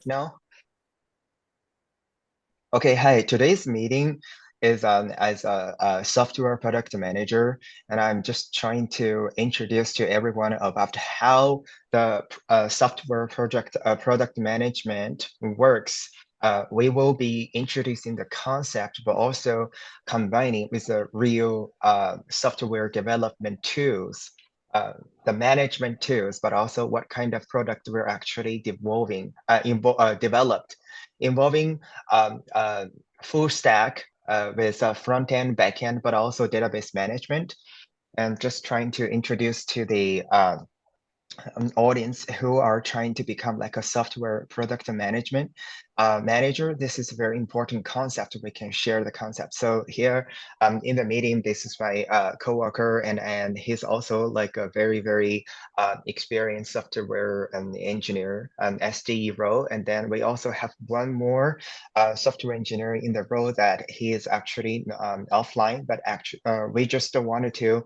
No? Okay, hi. Today's meeting is as a software product manager, and I'm just trying to introduce to everyone about how the software product management works. We will be introducing the concept, but also combining with the real software development tools, uh, the management tools, but also what kind of product we're actually developed, involving full stack with front end, back end, but also database management. And just trying to introduce to the audience who are trying to become like a software product management manager. This is a very important concept. We can share the concept. So here in the meeting, this is my coworker, and he's also like a very experienced software engineer, SDE role. And then we also have one more software engineer in the role that he is actually offline, but actually we just wanted to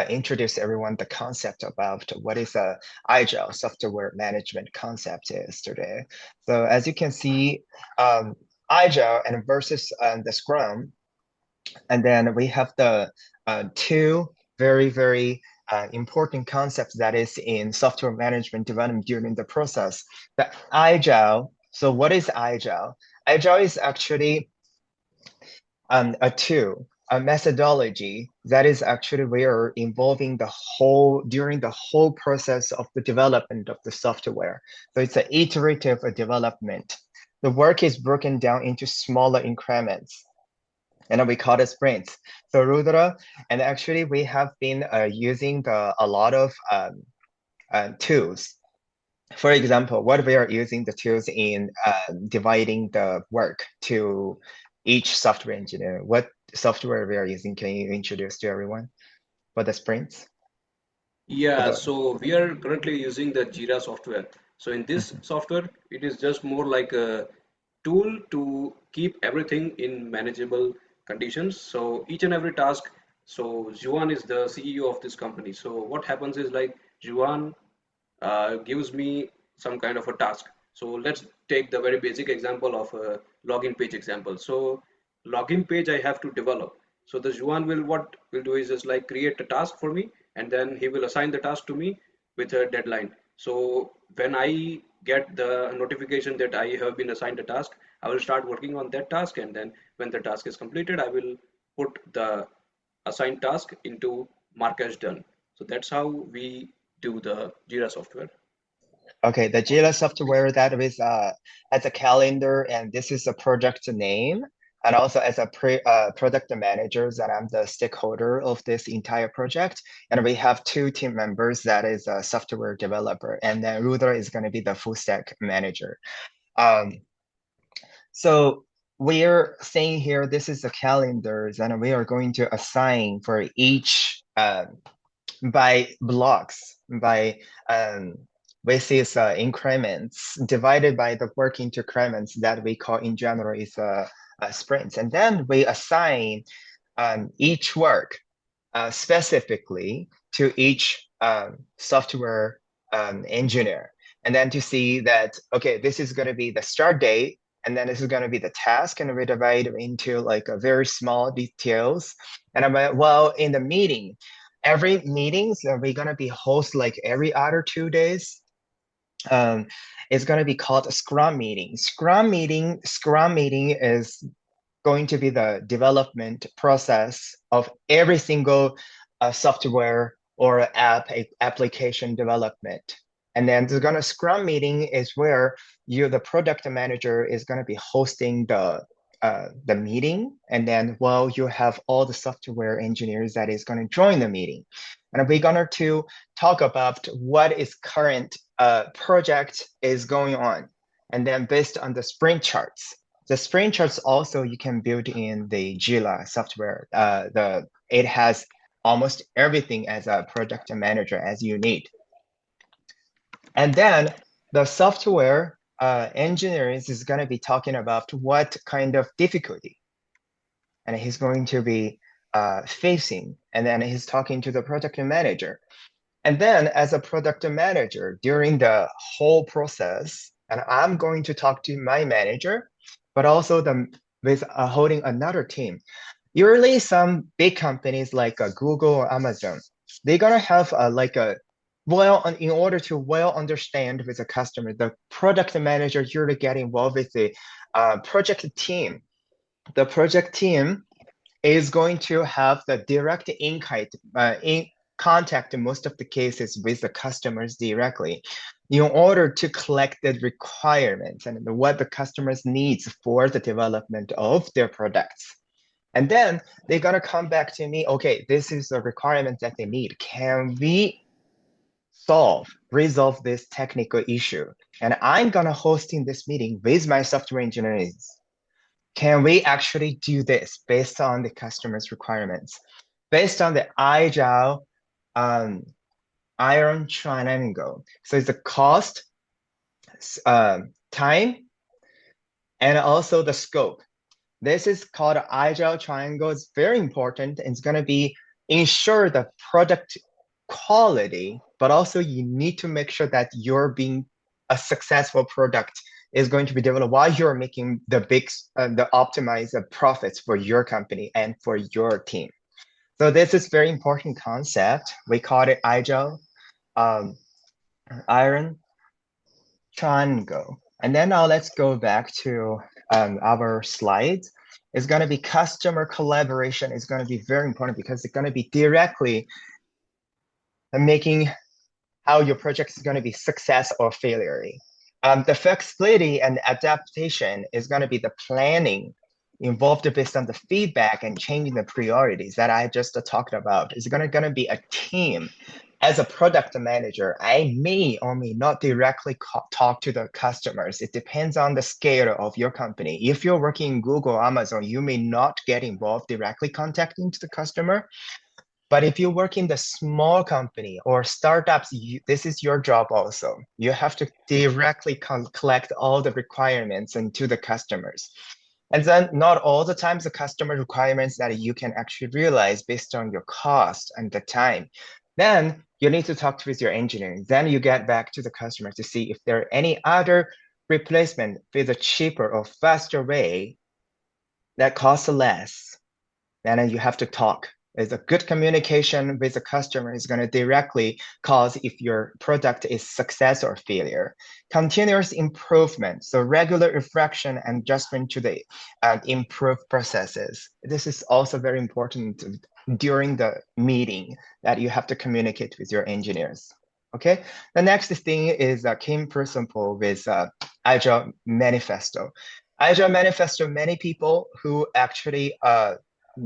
introduce everyone the concept about what is a Agile software management concept is today. So as you can see, Agile and versus the Scrum, and then we have the two very important concepts that is in software management development during the process. The Agile. So what is Agile? Agile is actually a tool, a methodology that is actually we are involving the whole during the whole process of the development of the software. So it's an iterative development. The work is broken down into smaller increments, and we call it sprints. So Rudra, and actually we have been using a lot of tools. For example, what we are using the tools in dividing the work to each software engineer. What software we are using? Can you introduce to everyone for the sprints? For Yeah, the so we are currently using the Jira software. So in this Mhm. software, it is just more like a tool to keep everything in manageable conditions. So each and every task, so Juan is the CEO of this company. So what happens is like Juan gives me some kind of a task. So let's take the very basic example of a login page example. So login page I have to develop. So the Juan will what will do is just like create a task for me, and then he will assign the task to me with a deadline. So when I get the notification that I have been assigned a task, I will start working on that task, and then when the task is completed, I will put the assigned task into mark as done. So that's how we do the Jira software. Okay, the Jira software that is as a calendar, and this is a project name, and also as a product manager that I'm the stakeholder of this entire project, and we have two team members that is a software developer, and then Rudra is going to be the full stack manager. Um, So we're saying here, this is the calendars, and we are going to assign for each by blocks, by with these increments divided by the work into increments that we call in general is sprints. And then we assign each work specifically to each software engineer. And then to see that, okay, this is going to be the start date, and then this is going to be the task, and we divide into like a very small details. And I'm like, well, in the meeting, every meetings we're going to be host like every other 2 days. Um, it's going to be called a Scrum meeting. Scrum meeting is going to be the development process of every single software or application development. And then the gonna Scrum meeting is where the product manager is gonna be hosting the meeting, and then well you have all the software engineers that is gonna join the meeting, and we're gonna to talk about what is current project is going on, and then based on the sprint charts, the sprint charts also you can build in the Jira software. It has almost everything as a project manager as you need. And then the software engineers is going to be talking about what kind of difficulty, and he's going to be facing. And then he's talking to the product manager. And then as a product manager, during the whole process, and I'm going to talk to my manager, but also with holding another team. Usually some big companies like Google or Amazon, they're gonna have in order to well understand with the customer, the product manager usually get involved with the project team. The project team is going to have the direct in contact in most of the cases with the customers directly in order to collect the requirements and what the customers needs for the development of their products. And then they're gonna come back to me, okay, this is the requirement that they need. Can we resolve this technical issue? And I'm gonna hosting this meeting with my software engineers. Can we actually do this based on the customer's requirements? Based on the Agile iron triangle. So it's the cost, time, and also the scope. This is called Agile triangle. It's very important. It's going to be ensure the product quality, but also you need to make sure that you're being a successful product is going to be developed while you're making the optimized profits for your company and for your team. So this is very important concept. We call it Agile iron triangle. And then now let's go back to our slides. It's going to be customer collaboration is going to be very important because it's going to be directly making how your project is going to be success or failure. The flexibility and adaptation is going to be the planning involved based on the feedback and changing the priorities that I just talked about. It's going to be a team. As a product manager, I may or may not directly talk to the customers. It depends on the scale of your company. If you're working in Google, Amazon, you may not get involved directly contacting to the customer. But if you work in the small company or startups, this is your job also. You have to directly collect all the requirements and to the customers. And then not all the times the customer requirements that you can actually realize based on your cost and the time. Then you need to talk with your engineering. Then you get back to the customer to see if there are any other replacement with a cheaper or faster way that costs less. Then you have to talk. Is a good communication with the customer is going to directly cause if your product is success or failure. Continuous improvement, so regular reflection and adjustment to the improved processes. This is also very important during the meeting that you have to communicate with your engineers. Okay, the next thing is a key principle with Agile Manifesto. Agile Manifesto, many people who actually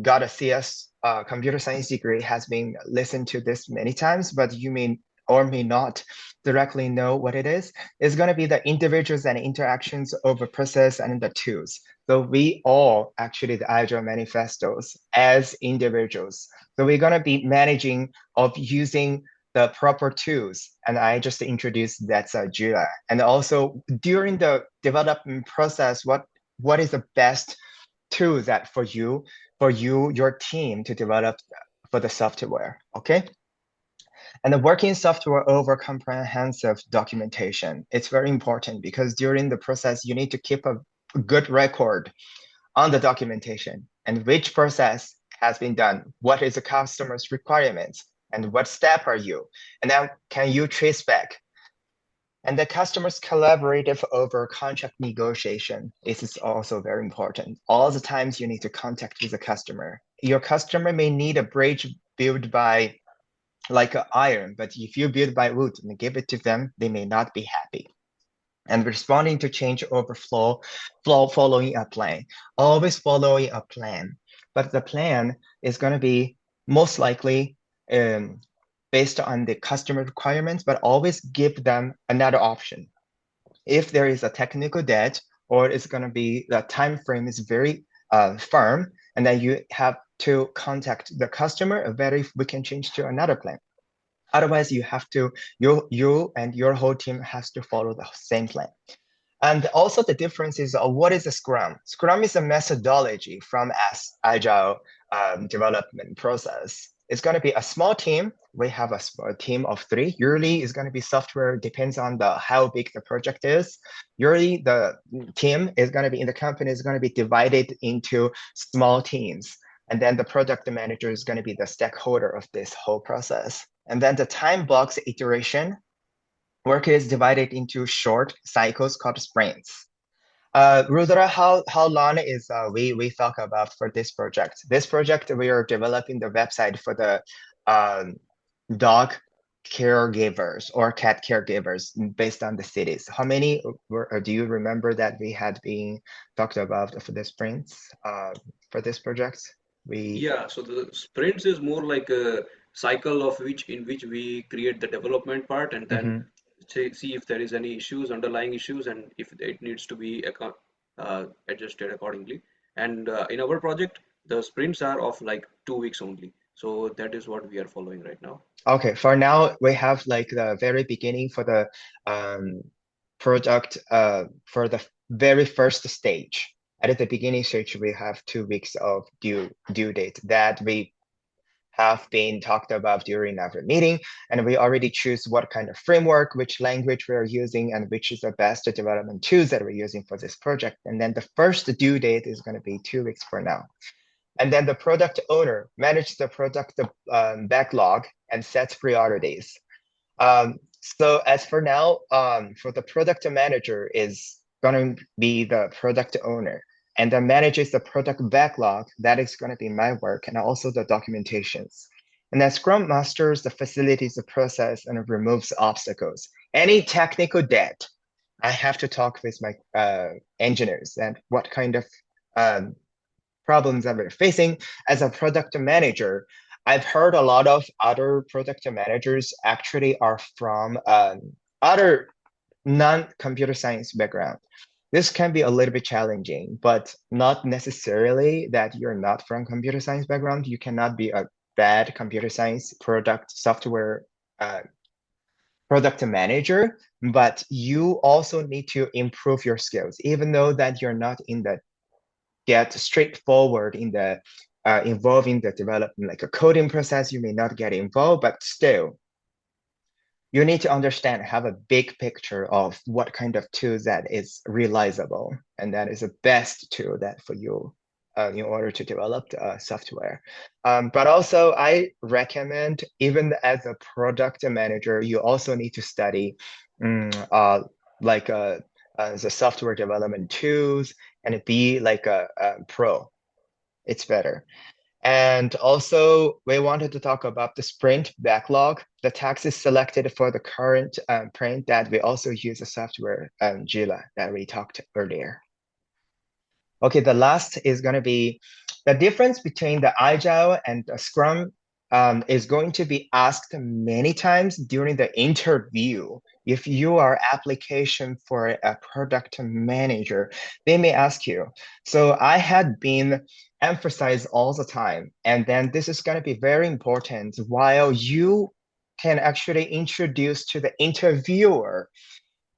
got a CS computer science degree has been listened to this many times, but you may or may not directly know what it is. It's going to be the individuals and interactions over process and the tools. So we all actually the Agile manifestos as individuals. So we're going to be managing of using the proper tools. And I just introduced that's Jira. And also during the development process, what is the best tool that for you, your team to develop for the software, okay? And the working software over comprehensive documentation. It's very important because during the process, you need to keep a good record on the documentation and which process has been done, what is the customer's requirements, and what step are you? And then can you trace back? And the customer's collaborative over contract negotiation. This is also very important. All the times you need to contact with the customer. Your customer may need a bridge built by like an iron, but if you build by wood and give it to them, they may not be happy. And responding to change overflow, following a plan, always following a plan. But the plan is going to be most likely based on the customer requirements, but always give them another option. If there is a technical debt, or it's going to be the time frame is very firm, and then you have to contact the customer, whether if we can change to another plan. Otherwise, you have to, you and your whole team has to follow the same plan. And also the difference is what is a Scrum? Scrum is a methodology from Agile development process. It's going to be a small team we have a team of 3. Usually it's going to be software, depends on how big the project is. Usually the team is going to be in the company is going to be divided into small teams. And then the product manager is going to be the stakeholder of this whole process. And then the time blocks iteration work is divided into short cycles called sprints. Rudra, how long is we talk about for this project? This project, we are developing the website for the dog caregivers or cat caregivers based on the cities. How many do you remember that we had been talked about for the sprints for this project? Yeah, so the sprints is more like a cycle of in which we create the development part and then see if there is any issues, underlying issues, and if it needs to be adjusted accordingly. And in our project, the sprints are of like 2 weeks only. So that is what we are following right now. Okay, for now we have like the very beginning for the product for the very first stage. At the beginning stage, we have 2 weeks of due date that we have been talked about during our meeting, and we already choose what kind of framework, which language we are using, and which is the best development tools that we're using for this project. And then the first due date is going to be 2 weeks from now. And then the product owner manages the product backlog and sets priorities. So as for now, for the product manager is going to be the product owner and then manages the product backlog. That is going to be my work and also the documentations. And then Scrum masters the facilities, the process, and removes obstacles. Any technical debt, I have to talk with my engineers and what kind of problems that we're facing. As a product manager, I've heard a lot of other product managers actually are from other non-computer science background. This can be a little bit challenging, but not necessarily that you're not from computer science background. You cannot be a bad computer science software product manager, but you also need to improve your skills, even though that you're not in the get straightforward in the involving the development, like a coding process, you may not get involved, but still, you need to understand, have a big picture of what kind of tools that is realizable, and that is the best tool that for you in order to develop the software. But also, I recommend, even as a product manager, you also need to study like the software development tools and be like a pro. It's better. And also, we wanted to talk about the sprint backlog. The task is selected for the current print that we also use the software Gila that we talked earlier. Okay, the last is going to be the difference between the Agile and the Scrum is going to be asked many times during the interview. If you are application for a product manager, they may ask you. So I had been emphasized all the time, and then this is going to be very important while you can actually introduce to the interviewer.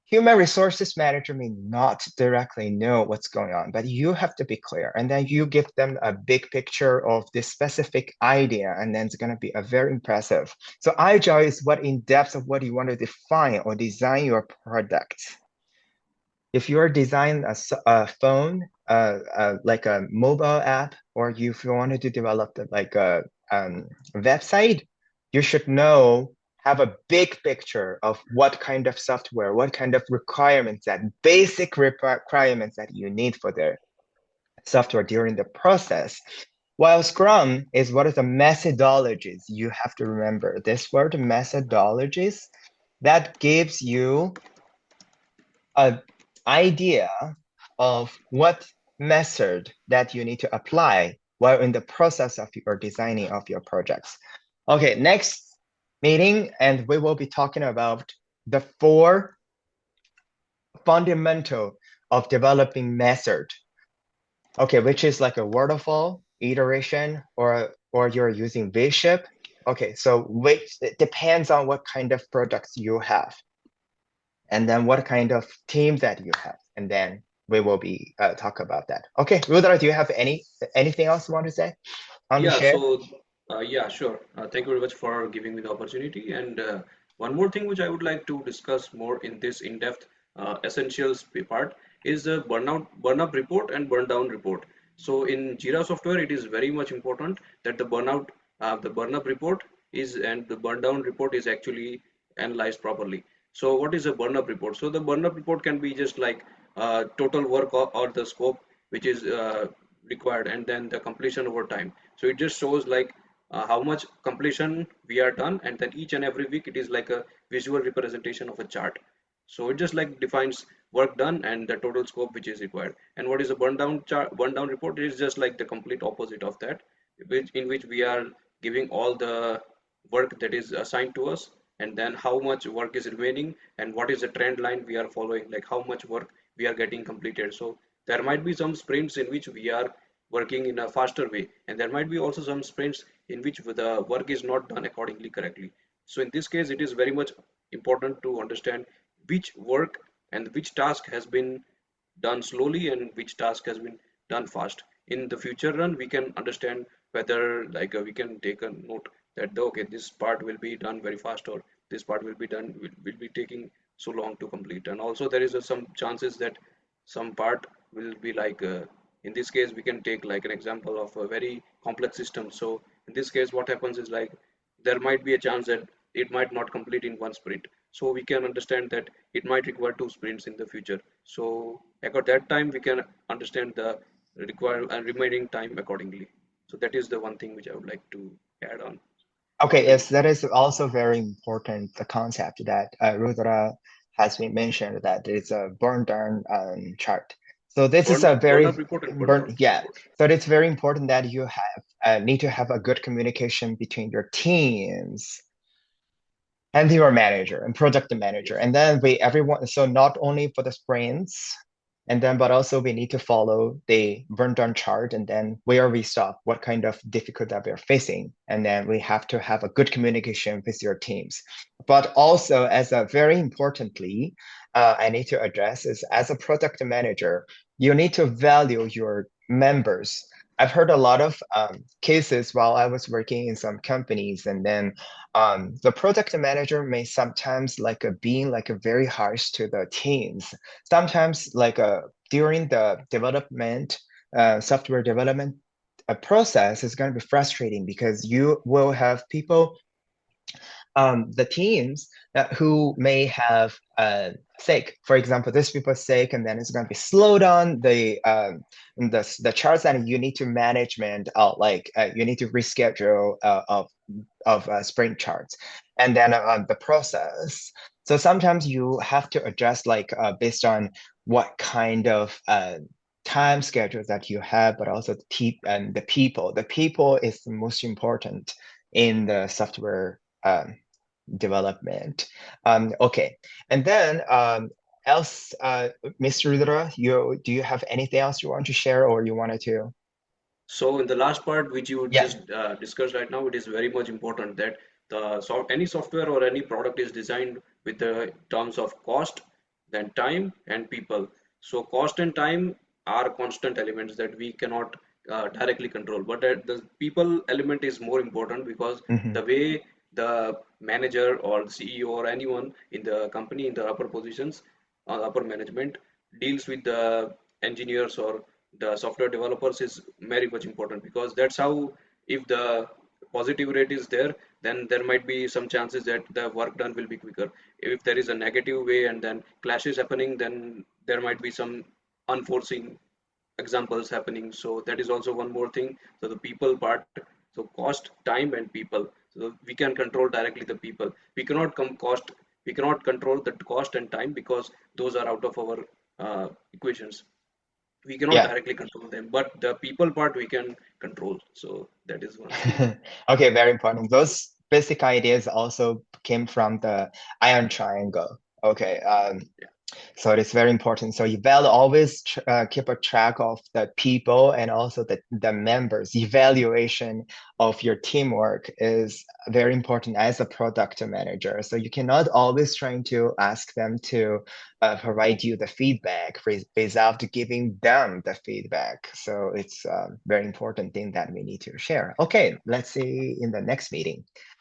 Human resources manager may not directly know what's going on, but you have to be clear. And then you give them a big picture of this specific idea, and then it's going to be a very impressive. So Agile is what in depth of what you want to define or design your product. If you're designing a phone, like a mobile app, or if you wanted to develop like a website, you should know, have a big picture of what kind of software, what kind of requirements, that basic requirements that you need for the software during the process. While Scrum is what are the methodologies, you have to remember this word methodologies, that gives you an idea of what method that you need to apply while in the process of your designing of your projects. Okay, next meeting, and we will be talking about the 4 fundamental of developing method. Okay, which is like a waterfall, iteration, or you're using V-shape. Okay, so it depends on what kind of products you have, and then what kind of team that you have, and then we will be talk about that. Okay, Rudra, do you have anything else you want to say? Yeah, Share? so Yeah, sure. Thank you very much for giving me the opportunity. And one more thing which I would like to discuss more in this in-depth essentials part is the burn-up report and burn-down report. So in Jira software, it is very much important that the burn-up report and the burn-down report is actually analyzed properly. So what is a burn-up report? So the burn-up report can be just like total work or the scope which is required, and then the completion over time. So it just shows like how much completion we are done, and then each and every week it is like a visual representation of a chart. So it just like defines work done and the total scope which is required. And what is a burn down report? It is just like the complete opposite of that, in which we are giving all the work that is assigned to us, and then how much work is remaining and what is the trend line we are following, like how much work we are getting completed. So there might be some sprints in which we are working in a faster way, and there might be also some sprints in which the work is not done accordingly correctly. So in this case, it is very much important to understand which work and which task has been done slowly and which task has been done fast. In the future run, we can understand whether like we can take a note that okay, this part will be done very fast, or this part will be done will be taking so long to complete. And also there is some chances that some part will be like in this case we can take like an example of a very complex system. So in this case what happens is like there might be a chance that it might not complete in one sprint, so we can understand that it might require two sprints in the future. So at that time we can understand the require and remaining time accordingly. So that is the one thing which I would like to add on. Okay, So yes, that is also very important, the concept that Rudra has been mentioned, that it's a burn down chart. So this is a burn very up report and burn burn, down yeah. report. So it's very important that you have need to have a good communication between your teams and your manager and project manager. Yes. And then everyone, so not only for the sprints, and then but also we need to follow the burn down chart, and then where we stop, what kind of difficulty that we're facing. And then we have to have a good communication with your teams. But also, as a very importantly, I need to address is as a product manager, you need to value your members. I've heard a lot of cases while I was working in some companies, and then the product manager may sometimes like being like a very harsh to the teams. Sometimes like during the development, software development process is going to be frustrating because you will have people, the teams who may have sick. For example, this people sick, and then it's going to be slowed on the charts, and you need to management out like you need to reschedule of sprint charts, and then the process. So sometimes you have to adjust like based on what kind of time schedule that you have, but also and the people. The people is the most important in the software development. Okay, and then else, Mr. Rudra, do you have anything else you want to share or you wanted to? So in the last part which you Yeah. just discussed right now, it is very much important that any software or any product is designed with the terms of cost, then time and people. So cost and time are constant elements that we cannot directly control, but the people element is more important because Hmm. the way the manager or the CEO or anyone in the company in the upper positions, upper management deals with the engineers or the software developers is very much important, because that's how, if the positive rate is there, then there might be some chances that the work done will be quicker. If there is a negative way and then clashes happening, then there might be some unforeseen examples happening. So that is also one more thing. So the people part, so cost, time and people, so we can control directly the people. We cannot control the cost and time because those are out of our equations. We cannot Yeah. directly control them, but the people part we can control. So that is one thing. Okay, very important. Those basic ideas also came from the iron triangle. Okay. So it is very important. So always keep a track of the people and also the members. Evaluation of your teamwork is very important as a product manager. So you cannot always trying to ask them to provide you the feedback without giving them the feedback. So it's a very important thing that we need to share. Okay, let's see in the next meeting.